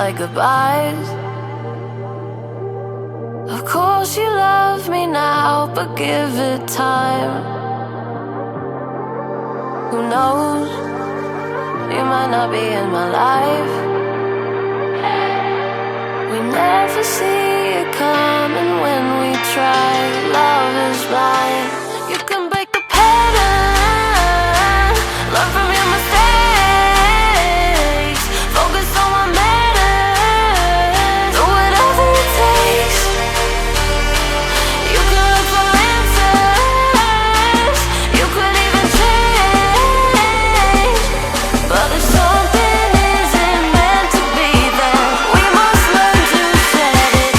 like goodbyes. Of course you love me now, but give it time. Who knows, you might not be in my life. We never see it coming when we try. Love is blind. You can break the pattern, learn from your mistakes, focus on what matters, do whatever it takes. You can look for answers, you could even change, but if something isn't meant to be, then we must learn to set it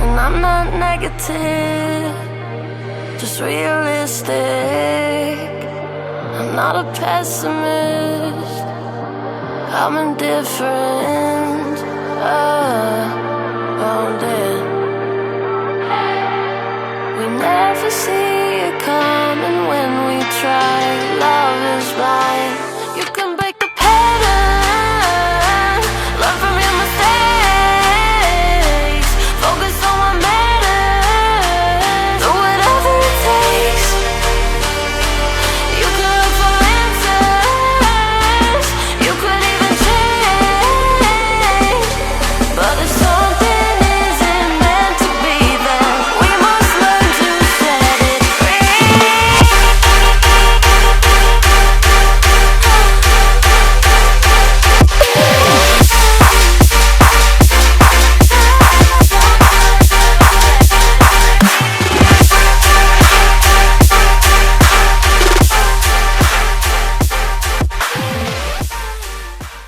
And I'm not negative, just realistic. I'm not a pessimist, I'm indifferent. Wounded. We never see it coming when we try. Love is blind. You can